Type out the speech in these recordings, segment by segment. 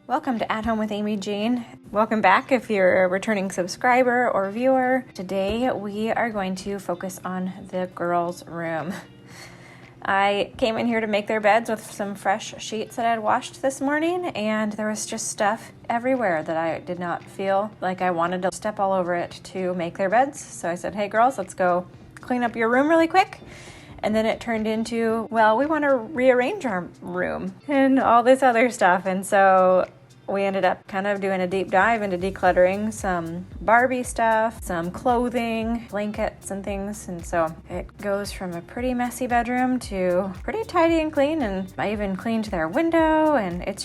Welcome to At Home with Amy Jane. Welcome back if you're a returning subscriber or viewer. Today we are going to focus on the girls' room. I came in here to make their beds with some fresh sheets that I had washed this morning, and there was just stuff everywhere that I did not feel like I wanted to step all over it to make their beds. So I said, hey girls, let's go clean up your room really quick. And then it turned into, well, we want to rearrange our room and all this other stuff. And so we ended up kind of doing a deep dive into decluttering some Barbie stuff, some clothing, blankets and things. And so it goes from a pretty messy bedroom to pretty tidy and clean. And I even cleaned their window, and it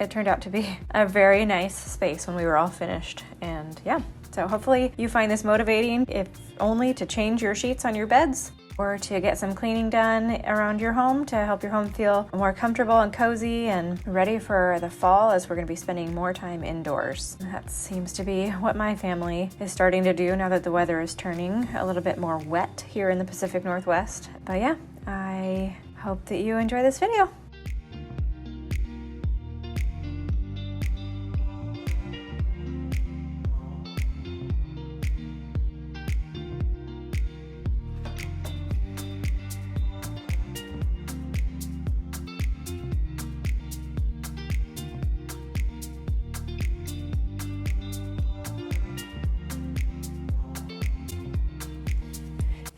turned out to be a very nice space when we were all finished. And yeah, so hopefully you find this motivating, if only to change your sheets on your beds, or to get some cleaning done around your home to help your home feel more comfortable and cozy and ready for the fall, as we're going to be spending more time indoors. That seems to be what my family is starting to do now that the weather is turning a little bit more wet here in the Pacific Northwest. But yeah, I hope that you enjoy this video.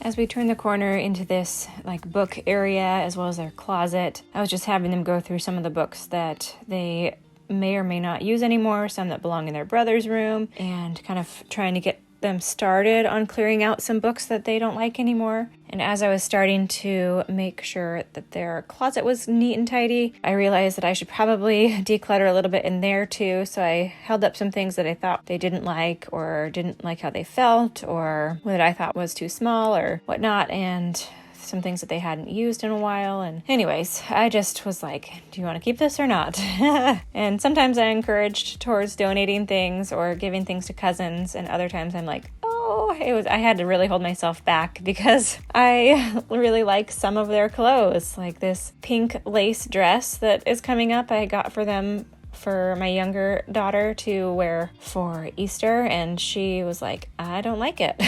As we turn the corner into this book area as well as their closet, I was just having them go through some of the books that they may or may not use anymore, some that belong in their brother's room, and kind of trying to get them started on clearing out some books that they don't like anymore. And as I was starting to make sure that their closet was neat and tidy, I realized that I should probably declutter a little bit in there too. So I held up some things that I thought they didn't like, or didn't like how they felt, or that I thought was too small or whatnot, and some things that they hadn't used in a while. And anyways, I just was like, do you want to keep this or not? And sometimes I'm encouraged towards donating things or giving things to cousins, and other times I'm like, I had to really hold myself back because I really like some of their clothes, like this pink lace dress that is coming up. I got for them for my younger daughter to wear for Easter, and she was like, I don't like it.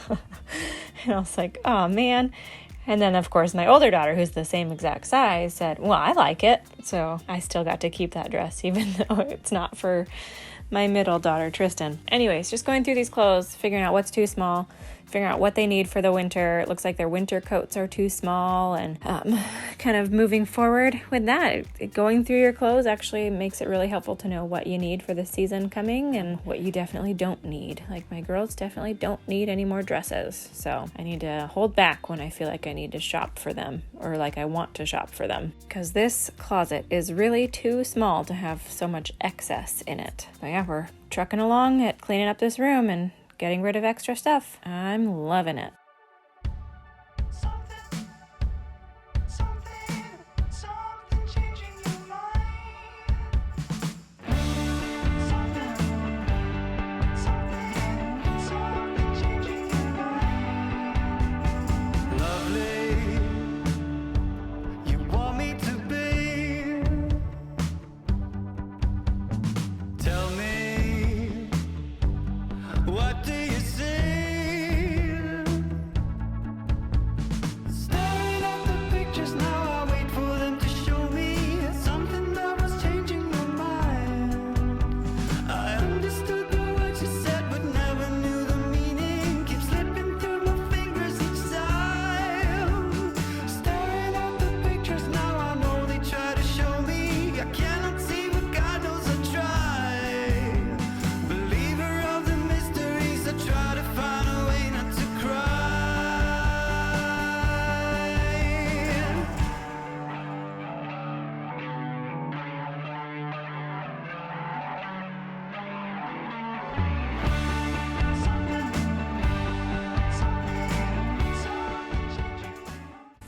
And I was like, oh man. And then, of course, my older daughter, who's the same exact size, said, well, I like it. So I still got to keep that dress, even though it's not for my middle daughter, Tristan. Anyways, just going through these clothes, figuring out what's too small, figuring out what they need for the winter. It looks like their winter coats are too small, and kind of moving forward with that. Going through your clothes actually makes it really helpful to know what you need for the season coming and what you definitely don't need. Like my girls definitely don't need any more dresses, so I need to hold back when I feel like I need to shop for them, or like I want to shop for them, because this closet is really too small to have so much excess in it. So yeah, we're trucking along at cleaning up this room and getting rid of extra stuff. I'm loving it. What do you see?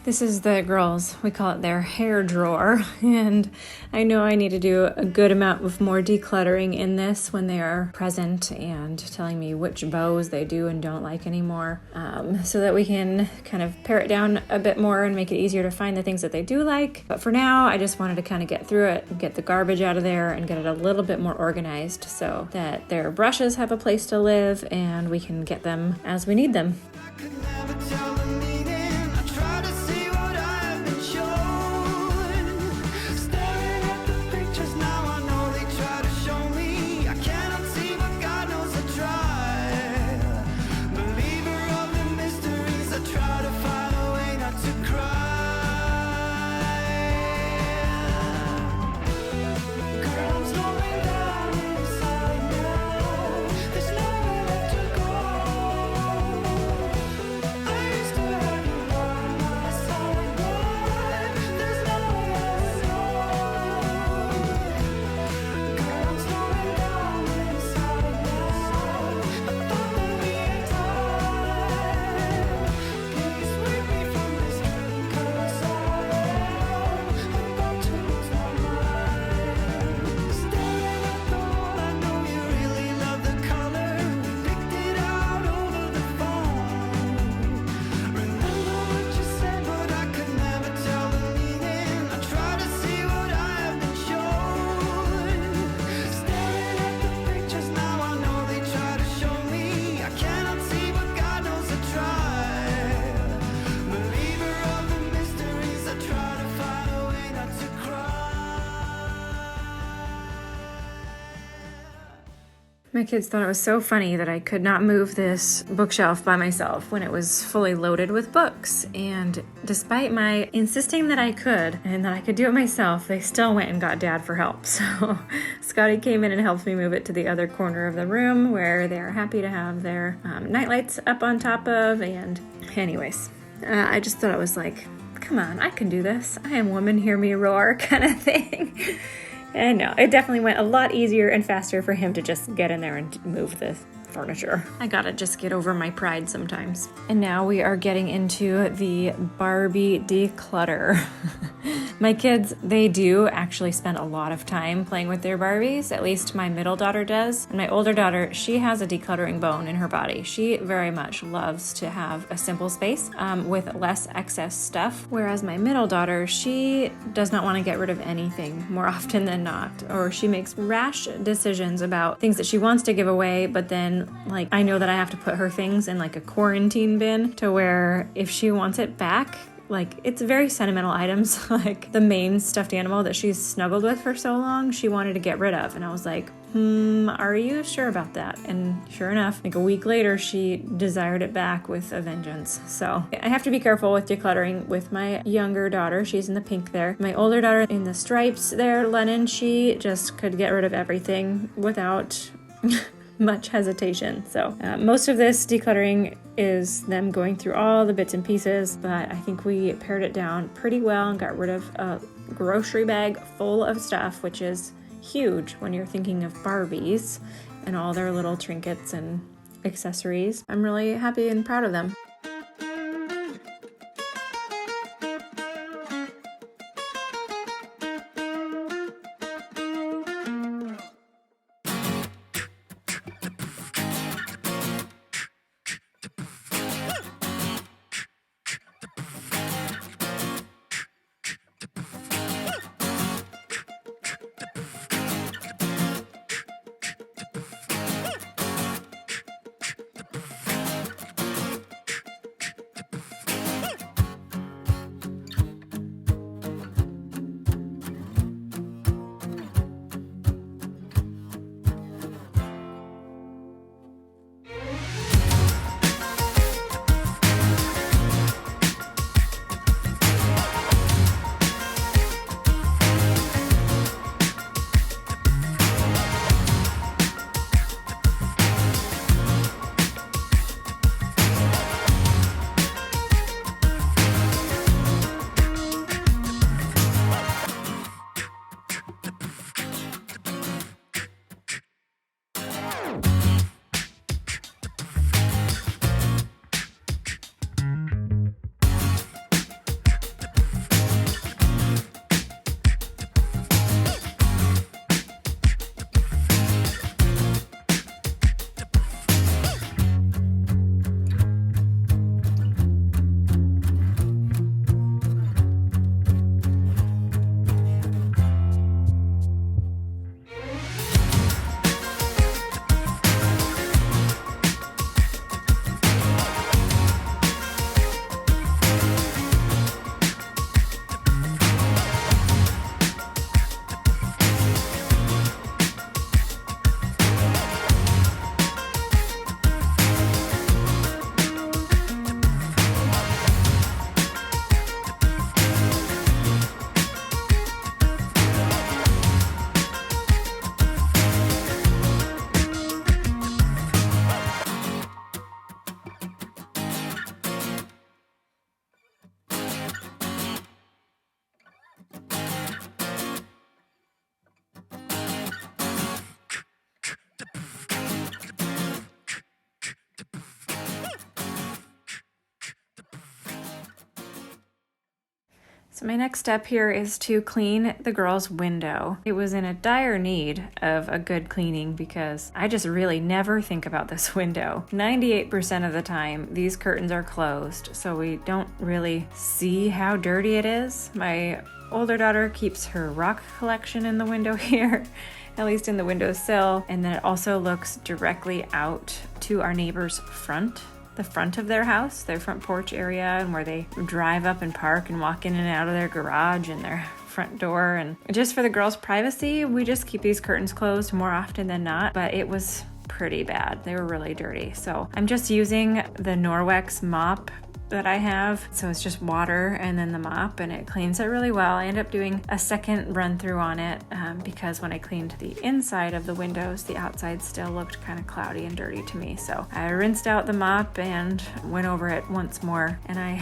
This is the girls, we call it their hair drawer, and I know I need to do a good amount of more decluttering in this when they are present and telling me which bows they do and don't like anymore, so that we can kind of pare it down a bit more and make it easier to find the things that they do like. But for now, I just wanted to kind of get through it, get the garbage out of there, and get it a little bit more organized so that their brushes have a place to live and we can get them as we need them. My kids thought it was so funny that I could not move this bookshelf by myself when it was fully loaded with books. And despite my insisting that I could and that I could do it myself, they still went and got Dad for help. So Scotty came in and helped me move it to the other corner of the room where they're happy to have their nightlights up on top of. And anyways, I just thought it was like, come on, I can do this. I am woman, hear me roar kind of thing. And no, it definitely went a lot easier and faster for him to just get in there and move the furniture. I gotta just get over my pride sometimes. And now we are getting into the Barbie declutter. My kids, they do actually spend a lot of time playing with their Barbies. At least my middle daughter does. And my older daughter, she has a decluttering bone in her body. She very much loves to have a simple space with less excess stuff. Whereas my middle daughter, she does not want to get rid of anything more often than not. Or she makes rash decisions about things that she wants to give away, but then like I know that I have to put her things in like a quarantine bin to where if she wants it back, like it's very sentimental items, like the main stuffed animal that she's snuggled with for so long, she wanted to get rid of. And I was like, are you sure about that? And sure enough, like a week later, she desired it back with a vengeance. So I have to be careful with decluttering with my younger daughter. She's in the pink there. My older daughter in the stripes there, Lennon, she just could get rid of everything without much hesitation. So most of this decluttering is them going through all the bits and pieces, but I think we pared it down pretty well and got rid of a grocery bag full of stuff, which is huge when you're thinking of Barbies and all their little trinkets and accessories. I'm really happy and proud of them. So my next step here is to clean the girls' window. It was in a dire need of a good cleaning because I just really never think about this window. 98% of the time, these curtains are closed, so we don't really see how dirty it is. My older daughter keeps her rock collection in the window here, at least in the windowsill, and then it also looks directly out to our neighbor's the front of their house, their front porch area, and where they drive up and park and walk in and out of their garage and their front door. And just for the girls' privacy, we just keep these curtains closed more often than not, but it was pretty bad. They were really dirty. So I'm just using the Norwex mop that I have. So it's just water and then the mop, and it cleans it really well. I end up doing a second run through on it because when I cleaned the inside of the windows, the outside still looked kind of cloudy and dirty to me. So I rinsed out the mop and went over it once more, and I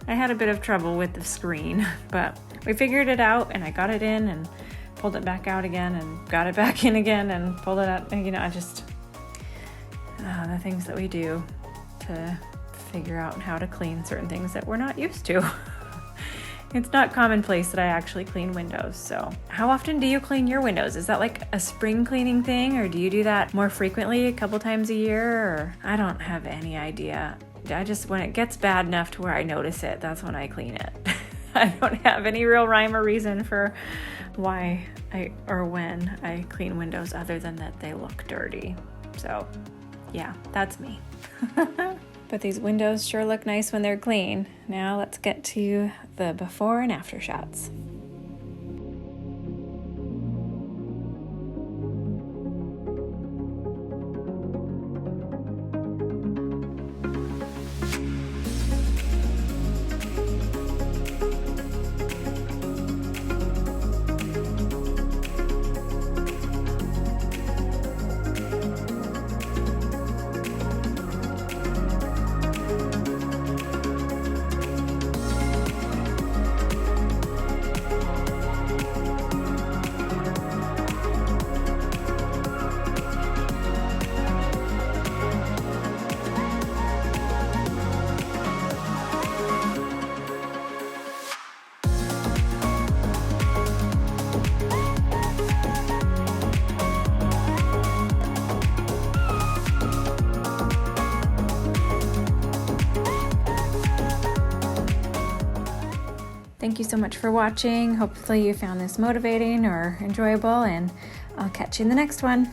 had a bit of trouble with the screen, but we figured it out, and I got it in and pulled it back out again and got it back in again and pulled it out. And I just the things that we do to figure out how to clean certain things that we're not used to. It's not commonplace that I actually clean windows. So how often do you clean your windows? Is that like a spring cleaning thing, or do you do that more frequently, a couple times a year? Or I don't have any idea. I just, when it gets bad enough to where I notice it, that's when I clean it. I don't have any real rhyme or reason for why or when I clean windows other than that they look dirty. So yeah, that's me. But these windows sure look nice when they're clean. Now let's get to the before and after shots. Thank you so much for watching. Hopefully you found this motivating or enjoyable, and I'll catch you in the next one.